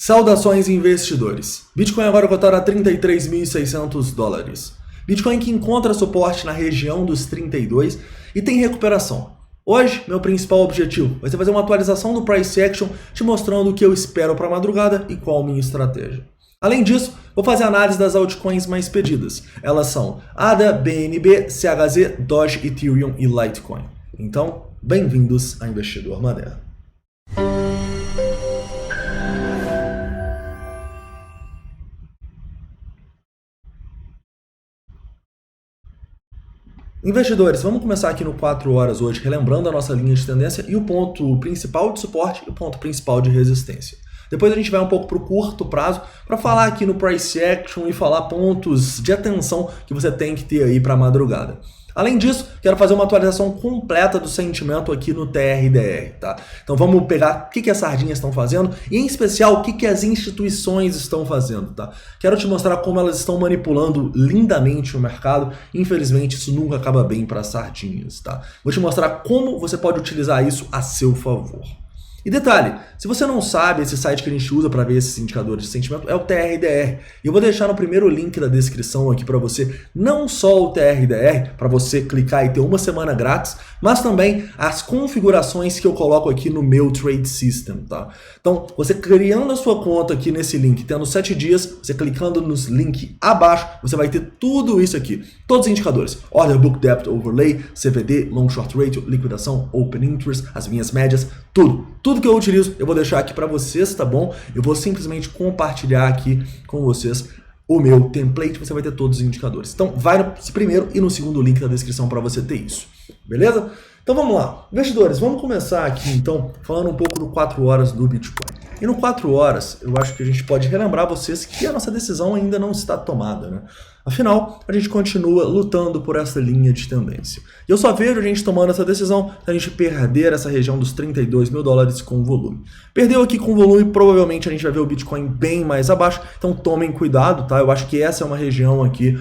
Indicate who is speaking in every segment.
Speaker 1: Saudações investidores. Bitcoin agora cotado a 33.600 dólares. Bitcoin que encontra suporte na região dos 32 e tem recuperação. Hoje, meu principal objetivo vai ser fazer uma atualização do Price Action te mostrando o que eu espero para a madrugada e qual a minha estratégia. Além disso, vou fazer análise das altcoins mais pedidas. Elas são ADA, BNB, CHZ, Doge, Ethereum e Litecoin. Então, bem-vindos a Investidor Moderno. Investidores, vamos começar aqui no 4 horas hoje, relembrando a nossa linha de tendência e o ponto principal de suporte e o ponto principal de resistência. Depois a gente vai um pouco para o curto prazo para falar aqui no Price Action e falar pontos de atenção que você tem que ter aí para a madrugada. Além disso, quero fazer uma atualização completa do sentimento aqui no TRDR, tá? Então vamos pegar o que as sardinhas estão fazendo e, em especial, o que as instituições estão fazendo, tá? Quero te mostrar como elas estão manipulando lindamente o mercado. Infelizmente, isso nunca acaba bem para as sardinhas, tá? Vou te mostrar como você pode utilizar isso a seu favor. E detalhe, se você não sabe, esse site que a gente usa para ver esses indicadores de sentimento é o TRDR. E eu vou deixar no primeiro link da descrição aqui para você, não só o TRDR, para você clicar e ter uma semana grátis, mas também as configurações que eu coloco aqui no meu Trade System, tá? Então, você criando a sua conta aqui nesse link, tendo 7 dias, você clicando nos links abaixo, você vai ter tudo isso aqui. Todos os indicadores, Order Book Depth Overlay, CVD, Long Short Ratio, liquidação, Open Interest, as minhas médias, tudo. Tudo que eu utilizo, eu vou deixar aqui para vocês, tá bom? Eu vou simplesmente compartilhar aqui com vocês o meu template, você vai ter todos os indicadores. Então, vai no primeiro e no segundo link da descrição para você ter isso. Beleza? Então vamos lá. Investidores, vamos começar aqui então falando um pouco do 4 horas do Bitcoin. E no 4 horas, eu acho que a gente pode relembrar vocês que a nossa decisão ainda não está tomada, né? Afinal, a gente continua lutando por essa linha de tendência. E eu só vejo a gente tomando essa decisão se a gente perder essa região dos 32 mil dólares com volume. Perdeu aqui com volume, provavelmente a gente vai ver o Bitcoin bem mais abaixo, então tomem cuidado, tá? Eu acho que essa é uma região aqui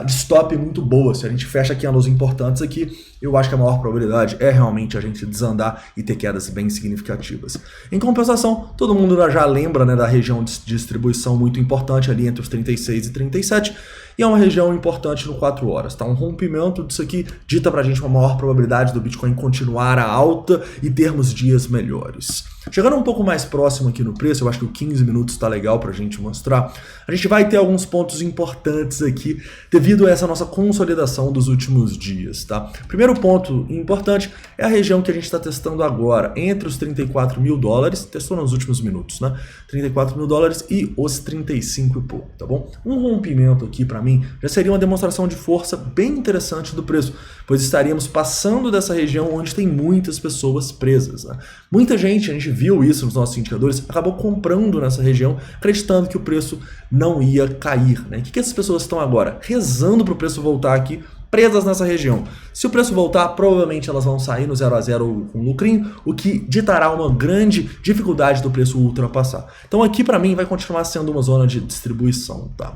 Speaker 1: de stop muito boa. Se a gente fecha aqui anos importantes aqui, eu acho que a maior probabilidade é realmente a gente desandar e ter quedas bem significativas. Em compensação, todo mundo já lembra, né, da região de distribuição muito importante ali entre os 36 e 37, e é uma região importante no 4 horas, tá? Um rompimento disso aqui dita pra gente uma maior probabilidade do Bitcoin continuar a alta e termos dias melhores. Chegando um pouco mais próximo aqui no preço, eu acho que o 15 minutos tá legal pra gente mostrar, a gente vai ter alguns pontos importantes aqui devido a essa nossa consolidação dos últimos dias, tá? Primeiro ponto importante é a região que a gente está testando agora, entre os 34 mil dólares, testou nos últimos minutos, né? 34 mil dólares e os 35 e pouco, tá bom? Um rompimento aqui para mim já seria uma demonstração de força bem interessante do preço, pois estaríamos passando dessa região onde tem muitas pessoas presas, né? Muita gente, a gente viu isso nos nossos indicadores, acabou comprando nessa região, acreditando que o preço não ia cair, né? O que essas pessoas estão agora? Rezando para o preço voltar aqui, presas nessa região. Se o preço voltar, provavelmente elas vão sair no 0 a 0 com lucrinho, o que ditará uma grande dificuldade do preço ultrapassar. Então aqui para mim vai continuar sendo uma zona de distribuição, tá?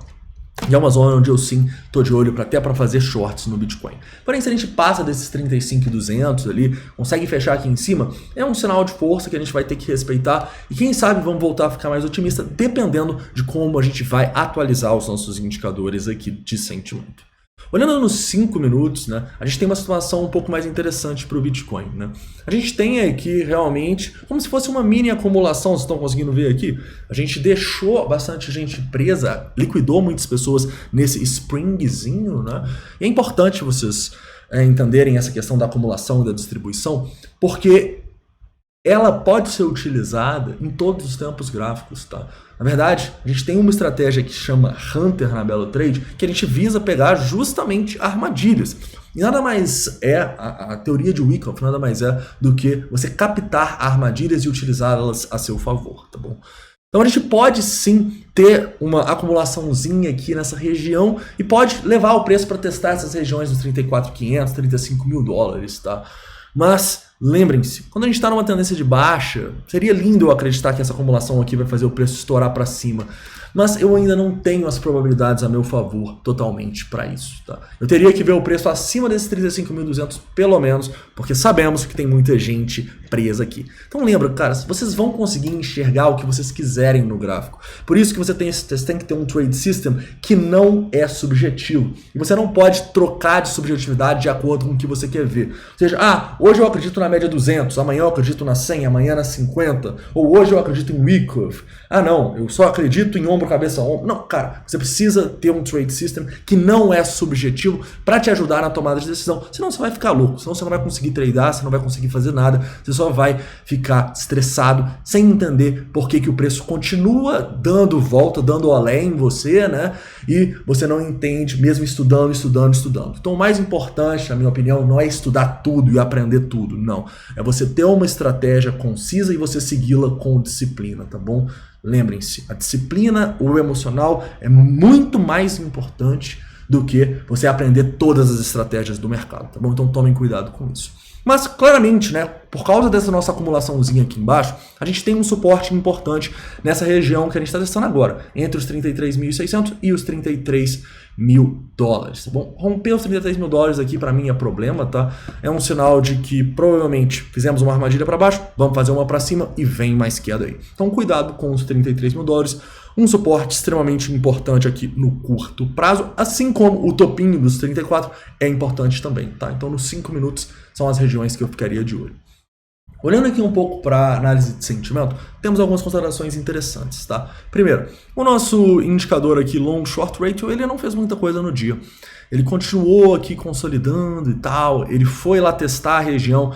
Speaker 1: E é uma zona onde eu sim estou de olho até para fazer shorts no Bitcoin. Porém, se a gente passa desses 35.200 ali, consegue fechar aqui em cima, é um sinal de força que a gente vai ter que respeitar e quem sabe vamos voltar a ficar mais otimista dependendo de como a gente vai atualizar os nossos indicadores aqui de sentimento. Olhando nos 5 minutos, né, a gente tem uma situação um pouco mais interessante para o Bitcoin, né? A gente tem aqui realmente como se fosse uma mini acumulação, vocês estão conseguindo ver aqui? A gente deixou bastante gente presa, liquidou muitas pessoas nesse springzinho, né? E é importante vocês entenderem essa questão da acumulação e da distribuição, porque ela pode ser utilizada em todos os tempos gráficos, tá? Na verdade, a gente tem uma estratégia que chama Hunter na Belo Trade, que a gente visa pegar justamente armadilhas. E nada mais é, a teoria de Wyckoff nada mais é do que você captar armadilhas e utilizá-las a seu favor, tá bom? Então a gente pode sim ter uma acumulaçãozinha aqui nessa região e pode levar o preço para testar essas regiões dos 34.500, 35 mil dólares, tá? Mas Lembrem-se, quando a gente está numa tendência de baixa, seria lindo eu acreditar que essa acumulação aqui vai fazer o preço estourar para cima, mas eu ainda não tenho as probabilidades a meu favor totalmente para isso. Tá? Eu teria que ver o preço acima desses 35.200 pelo menos, porque sabemos que tem muita gente presa aqui. Então lembra, cara, vocês vão conseguir enxergar o que vocês quiserem no gráfico. Por isso que você tem que ter um trade system que não é subjetivo. E você não pode trocar de subjetividade de acordo com o que você quer ver. Ou seja, hoje eu acredito na média 200, amanhã eu acredito na 100, amanhã na 50, ou hoje eu acredito em weak curve. Não, eu só acredito em ombro, cabeça, ombro. Não, cara, você precisa ter um trade system que não é subjetivo para te ajudar na tomada de decisão. Senão você vai ficar louco, senão você não vai conseguir tradear, você não vai conseguir fazer nada, você só vai ficar estressado, sem entender por que o preço continua dando volta, dando além em você, né? E você não entende, mesmo estudando. Então o mais importante, na minha opinião, não é estudar tudo e aprender tudo, não. É você ter uma estratégia concisa e você segui-la com disciplina, tá bom? Lembrem-se, a disciplina, o emocional é muito mais importante do que você aprender todas as estratégias do mercado, tá bom? Então tomem cuidado com isso. Mas claramente, né, por causa dessa nossa acumulaçãozinha aqui embaixo, a gente tem um suporte importante nessa região que a gente está testando agora, entre os 33.600 e os 33.000 dólares, tá bom? Romper os 33.000 dólares aqui para mim é problema, tá? É um sinal de que provavelmente fizemos uma armadilha para baixo, vamos fazer uma para cima e vem mais queda aí. Então cuidado com os 33.000 dólares, um suporte extremamente importante aqui no curto prazo, assim como o topinho dos 34 é importante também, tá? Então nos 5 minutos são as regiões que eu ficaria de olho. Olhando aqui um pouco para análise de sentimento, temos algumas considerações interessantes, tá? Primeiro, o nosso indicador aqui, long short ratio, ele não fez muita coisa no dia. Ele continuou aqui consolidando e tal, ele foi lá testar a região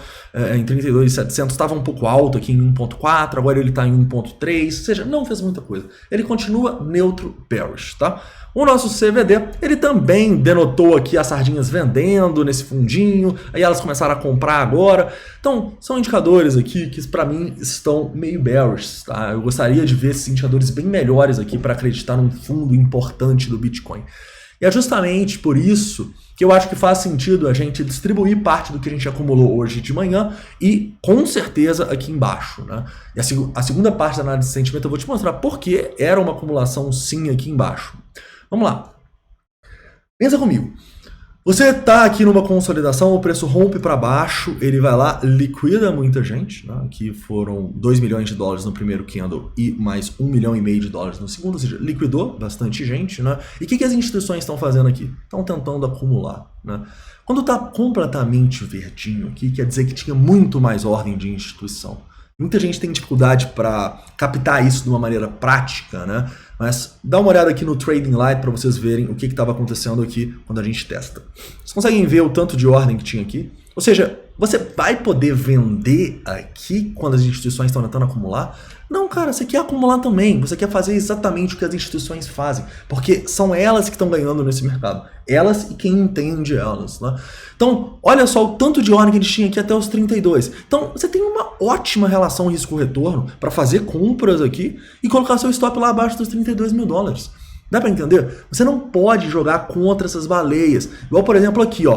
Speaker 1: em 32.700, estava um pouco alto aqui em 1.4, agora ele está em 1.3, ou seja, não fez muita coisa. Ele continua neutro bearish, tá? O nosso CVD, ele também denotou aqui as sardinhas vendendo nesse fundinho, aí elas começaram a comprar agora. Então, são indicadores aqui que para mim estão meio bearish, tá? Eu gostaria de ver esses indicadores bem melhores aqui para acreditar num fundo importante do Bitcoin. E é justamente por isso que eu acho que faz sentido a gente distribuir parte do que a gente acumulou hoje de manhã e com certeza aqui embaixo, né? E a segunda parte da análise de sentimento eu vou te mostrar por que era uma acumulação sim aqui embaixo. Vamos lá. Pensa comigo. Você está aqui numa consolidação, o preço rompe para baixo, ele vai lá, liquida muita gente, né? Aqui foram 2 milhões de dólares no primeiro candle e mais 1,5 milhão de dólares no segundo, ou seja, liquidou bastante gente, né? E o que as instituições estão fazendo aqui? Estão tentando acumular, né? Quando está completamente verdinho aqui, quer dizer que tinha muito mais ordem de instituição. Muita gente tem dificuldade para captar isso de uma maneira prática, né? Mas dá uma olhada aqui no Trading Light para vocês verem o que estava acontecendo aqui quando a gente testa. Vocês conseguem ver o tanto de ordem que tinha aqui? Ou seja, você vai poder vender aqui quando as instituições estão tentando acumular? Não, cara, você quer acumular também. Você quer fazer exatamente o que as instituições fazem. Porque são elas que estão ganhando nesse mercado. Elas e quem entende elas, né? Então, olha só o tanto de ordem que eles tinham aqui até os 32. Então, você tem uma ótima relação risco-retorno para fazer compras aqui e colocar seu stop lá abaixo dos 32.000 dólares. Dá para entender? Você não pode jogar contra essas baleias. Igual, por exemplo, aqui, ó,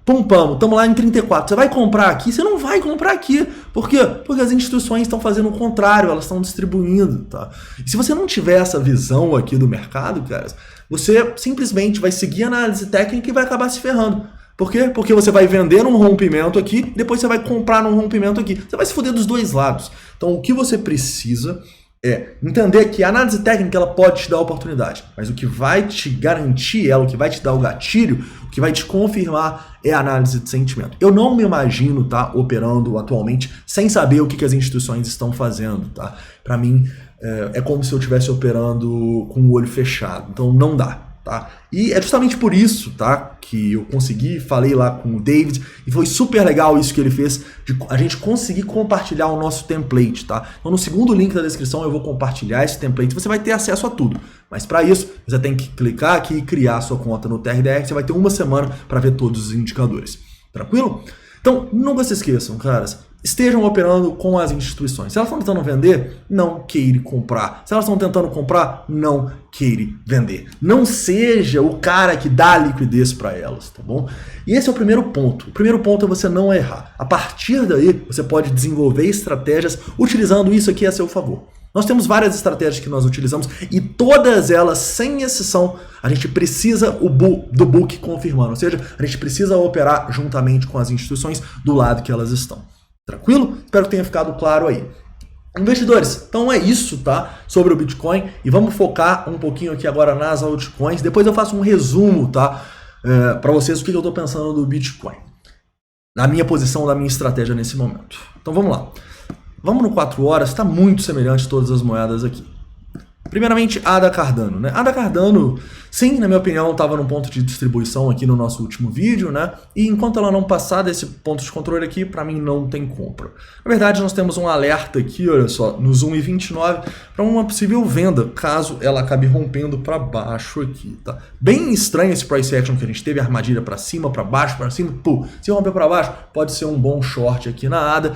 Speaker 1: pumpamos, estamos lá em 34. Você vai comprar aqui? Você não vai comprar aqui. Por quê? Porque as instituições estão fazendo o contrário, elas estão distribuindo, tá? E se você não tiver essa visão aqui do mercado, cara, você simplesmente vai seguir a análise técnica e vai acabar se ferrando. Por quê? Porque você vai vender num rompimento aqui, depois você vai comprar num rompimento aqui. Você vai se foder dos dois lados. Então, o que você precisa é entender que a análise técnica ela pode te dar oportunidade, mas o que vai te garantir ela, o que vai te dar o gatilho, o que vai te confirmar é a análise de sentimento. Eu não me imagino, tá, operando atualmente sem saber o que as instituições estão fazendo, tá? Para mim, é como se eu estivesse operando com o olho fechado, então não dá. Tá? E é justamente por isso, tá, que eu consegui, falei lá com o David, e foi super legal isso que ele fez, de a gente conseguir compartilhar o nosso template. Tá? Então no segundo link da descrição eu vou compartilhar esse template, você vai ter acesso a tudo. Mas para isso, você tem que clicar aqui e criar a sua conta no TRDR, você vai ter uma semana para ver todos os indicadores. Tranquilo? Então, nunca se esqueçam, caras, estejam operando com as instituições. Se elas estão tentando vender, não queire comprar. Se elas estão tentando comprar, não queire vender. Não seja o cara que dá liquidez para elas, tá bom? E esse é o primeiro ponto. O primeiro ponto é você não errar. A partir daí, você pode desenvolver estratégias utilizando isso aqui a seu favor. Nós temos várias estratégias que nós utilizamos e todas elas, sem exceção, a gente precisa do book confirmando. Ou seja, a gente precisa operar juntamente com as instituições do lado que elas estão. Tranquilo? Espero que tenha ficado claro aí. Investidores, então é isso, tá? Sobre o Bitcoin. E vamos focar um pouquinho aqui agora nas altcoins. Depois eu faço um resumo, tá? Para vocês o que eu estou pensando do Bitcoin. Na minha posição, da minha estratégia nesse momento. Então vamos lá. Vamos no 4 horas, está muito semelhante a todas as moedas aqui. Primeiramente, ADA Cardano, né? ADA Cardano, sim, na minha opinião, estava num ponto de distribuição aqui no nosso último vídeo, né? E enquanto ela não passar desse ponto de controle aqui, para mim não tem compra. Na verdade, nós temos um alerta aqui, olha só, no Zoom 29, para uma possível venda, caso ela acabe rompendo para baixo aqui, tá? Bem estranho esse price action que a gente teve, armadilha para cima, para baixo, para cima, pô, se romper para baixo, pode ser um bom short aqui na ADA.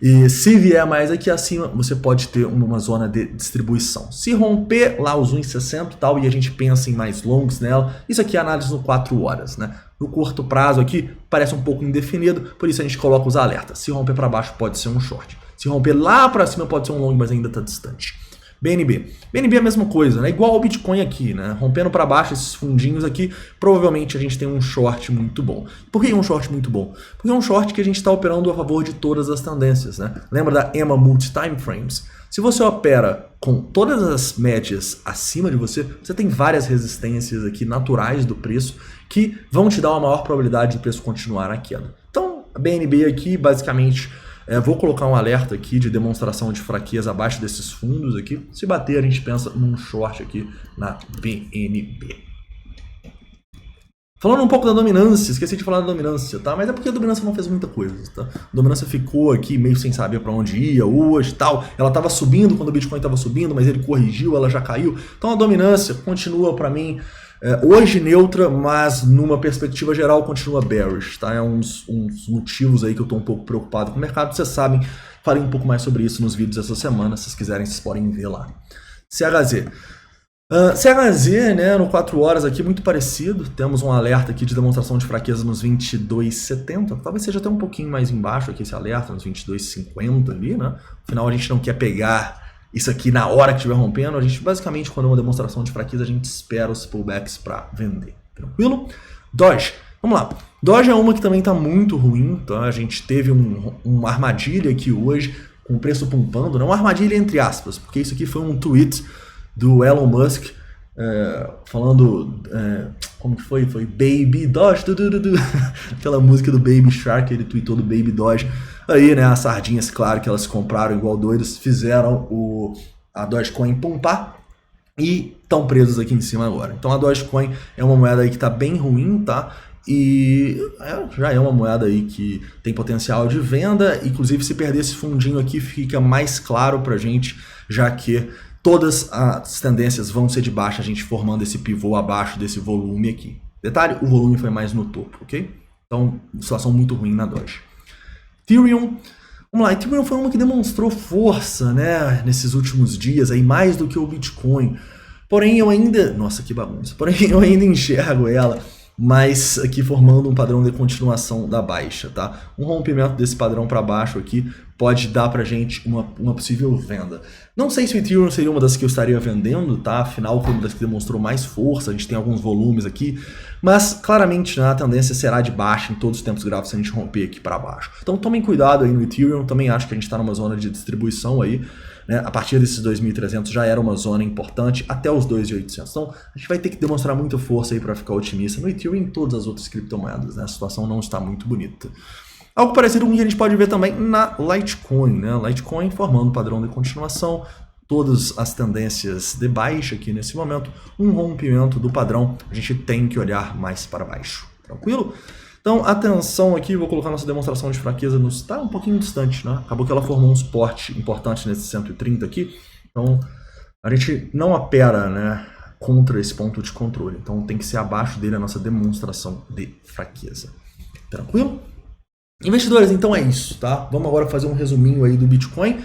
Speaker 1: E se vier mais aqui acima, você pode ter uma zona de distribuição. Se romper lá os 1,60 e tal, e a gente pensa em mais longs nela, isso aqui é análise no 4 horas, né? No curto prazo aqui, parece um pouco indefinido, por isso a gente coloca os alertas. Se romper para baixo, pode ser um short. Se romper lá para cima, pode ser um long, mas ainda está distante. BNB. BNB é a mesma coisa, né? Igual ao Bitcoin aqui, né? Rompendo para baixo esses fundinhos aqui, provavelmente a gente tem um short muito bom. Por que um short muito bom? Porque é um short que a gente está operando a favor de todas as tendências, né? Lembra da EMA Multi Time Frames? Se você opera com todas as médias acima de você, você tem várias resistências aqui naturais do preço que vão te dar uma maior probabilidade do preço continuar na queda. Então, a BNB aqui, basicamente, vou colocar um alerta aqui de demonstração de fraqueza abaixo desses fundos aqui. Se bater, a gente pensa num short aqui na BNB. Falando um pouco da dominância, esqueci de falar da dominância, tá? Mas é porque a dominância não fez muita coisa, tá? A dominância ficou aqui meio sem saber para onde ia hoje e tal. Ela estava subindo quando o Bitcoin estava subindo, mas ele corrigiu, ela já caiu. Então a dominância continua para mim hoje neutra, mas numa perspectiva geral continua bearish, tá? É uns motivos aí que eu estou um pouco preocupado com o mercado. Vocês sabem, falei um pouco mais sobre isso nos vídeos essa semana, se vocês quiserem, vocês podem ver lá. CHZ. CHZ, né, no 4 horas aqui, muito parecido. Temos um alerta aqui de demonstração de fraqueza nos 22,70. Talvez seja até um pouquinho mais embaixo aqui esse alerta, nos 22,50 ali, né? Afinal, a gente não quer pegar isso aqui na hora que estiver rompendo. A gente, basicamente, quando é uma demonstração de fraqueza, a gente espera os pullbacks para vender. Tranquilo? Doge. Vamos lá. Doge é uma que também está muito ruim, tá? A gente teve uma armadilha aqui hoje, com o preço pumpando, né? Uma armadilha entre aspas, porque isso aqui foi um tweet do Elon Musk, falando, como que foi? Foi Baby Doge, aquela música do Baby Shark, ele tweetou do Baby Doge. Aí, né, as sardinhas, claro que elas compraram igual doidos, fizeram a Dogecoin pumpar e estão presas aqui em cima agora. Então a Dogecoin é uma moeda aí que está bem ruim, tá? E já é uma moeda aí que tem potencial de venda, inclusive se perder esse fundinho aqui fica mais claro pra gente, já que todas as tendências vão ser de baixa, a gente formando esse pivô abaixo desse volume aqui. Detalhe, o volume foi mais no topo, ok? Então, situação muito ruim na Doge. Ethereum, vamos lá, Ethereum foi uma que demonstrou força, né, nesses últimos dias, aí mais do que o Bitcoin. Porém, eu ainda... Nossa, que bagunça. Porém, eu ainda enxergo ela, mas aqui formando um padrão de continuação da baixa, tá? Um rompimento desse padrão para baixo aqui pode dar pra gente uma possível venda. Não sei se o Ethereum seria uma das que eu estaria vendendo, tá? Afinal, foi uma das que demonstrou mais força, a gente tem alguns volumes aqui, mas claramente, né, a tendência será de baixa em todos os tempos gráficos se a gente romper aqui para baixo. Então tomem cuidado aí no Ethereum, também acho que a gente está numa zona de distribuição aí, né? A partir desses 2.300 já era uma zona importante até os 2.800. Então a gente vai ter que demonstrar muita força aí para ficar otimista no Ethereum e em todas as outras criptomoedas, né? A situação não está muito bonita. Algo parecido com o que a gente pode ver também na Litecoin, né? Litecoin formando padrão de continuação, todas as tendências de baixa aqui nesse momento, um rompimento do padrão, a gente tem que olhar mais para baixo, tranquilo? Então, atenção aqui, vou colocar nossa demonstração de fraqueza, está um pouquinho distante, né? Acabou que ela formou um suporte importante nesse 130 aqui, então a gente não opera, né, contra esse ponto de controle, então tem que ser abaixo dele a nossa demonstração de fraqueza, tranquilo? Investidores, então é isso, tá? Vamos agora fazer um resuminho aí do Bitcoin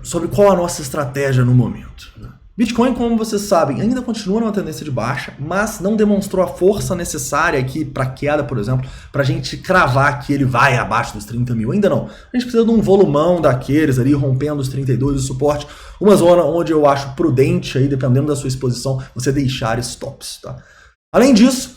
Speaker 1: sobre qual a nossa estratégia no momento. Bitcoin, como vocês sabem, ainda continua numa tendência de baixa, mas não demonstrou a força necessária aqui para queda, por exemplo, para a gente cravar que ele vai abaixo dos 30 mil. Ainda não. A gente precisa de um volumão daqueles ali, rompendo os 32 de suporte, uma zona onde eu acho prudente, aí, dependendo da sua exposição, você deixar stops. Tá? Além disso,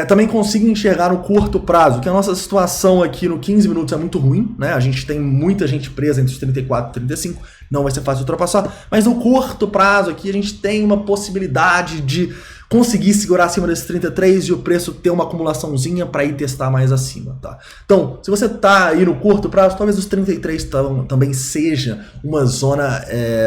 Speaker 1: também consigo enxergar no curto prazo que a nossa situação aqui no 15 minutos é muito ruim, né? A gente tem muita gente presa entre os 34 e 35, não vai ser fácil ultrapassar, mas no curto prazo aqui a gente tem uma possibilidade de conseguir segurar acima desses 33 e o preço ter uma acumulaçãozinha para ir testar mais acima, tá? Então, se você tá aí no curto prazo, talvez os 33 também seja uma zona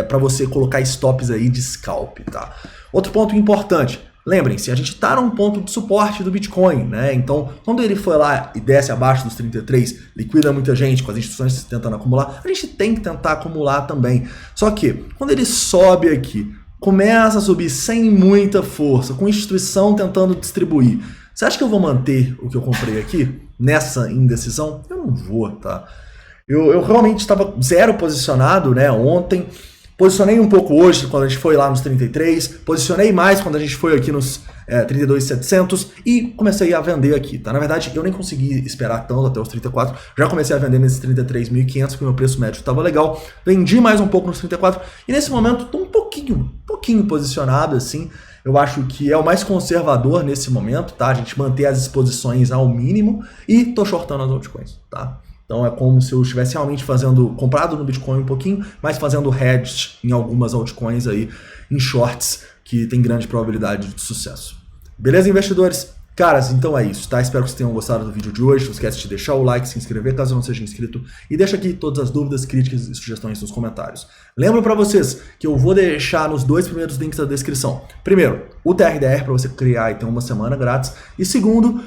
Speaker 1: para você colocar stops aí de scalp, tá? Outro ponto importante. Lembrem-se, a gente está num ponto de suporte do Bitcoin, né? Então, quando ele foi lá e desce abaixo dos 33, liquida muita gente com as instituições tentando acumular, a gente tem que tentar acumular também. Só que, quando ele sobe aqui, começa a subir sem muita força, com instituição tentando distribuir, você acha que eu vou manter o que eu comprei aqui nessa indecisão? Eu não vou, tá? Eu realmente estava zero posicionado, né, ontem. Posicionei um pouco hoje, quando a gente foi lá nos 33, posicionei mais quando a gente foi aqui nos 32.700 e comecei a vender aqui, tá? Na verdade, eu nem consegui esperar tanto até os 34, já comecei a vender nesses 33.500, porque o meu preço médio estava legal, vendi mais um pouco nos 34 e nesse momento estou um pouquinho posicionado, assim, eu acho que é o mais conservador nesse momento, tá? A gente manter as exposições ao mínimo e tô shortando as altcoins, tá? Então é como se eu estivesse realmente comprado no Bitcoin um pouquinho, mas fazendo hedge em algumas altcoins aí, em shorts, que tem grande probabilidade de sucesso. Beleza, investidores? Caras, então é isso, tá? Espero que vocês tenham gostado do vídeo de hoje. Não esquece de deixar o like, se inscrever caso não seja inscrito e deixa aqui todas as dúvidas, críticas e sugestões nos comentários. Lembro para vocês que eu vou deixar nos 2 primeiros links da descrição. Primeiro, o TRDR para você criar e ter uma semana grátis. E segundo,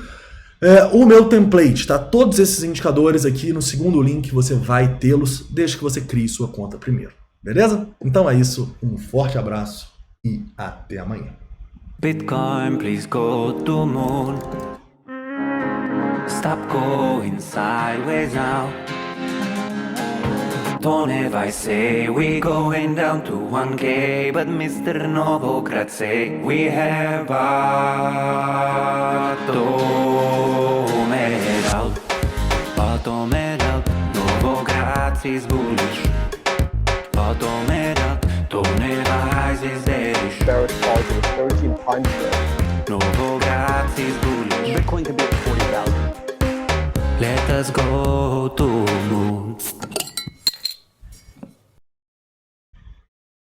Speaker 1: o meu template, tá? Todos esses indicadores aqui no segundo link você vai tê-los desde que você crie sua conta primeiro. Beleza? Então é isso, um forte abraço e até amanhã.
Speaker 2: Bitcoin, please go to moon. Stop going sideways now. Don't ever say we going down to 1K, but Mr. Novogratz say we have bottom it out, Novogratz is bullish. Bottom it out, don't ever rise is bearish.
Speaker 3: Barrett target 13 times there.
Speaker 2: Novogratz is bullish.
Speaker 3: Bitcoin could be at 40,000.
Speaker 2: Let us go to moon.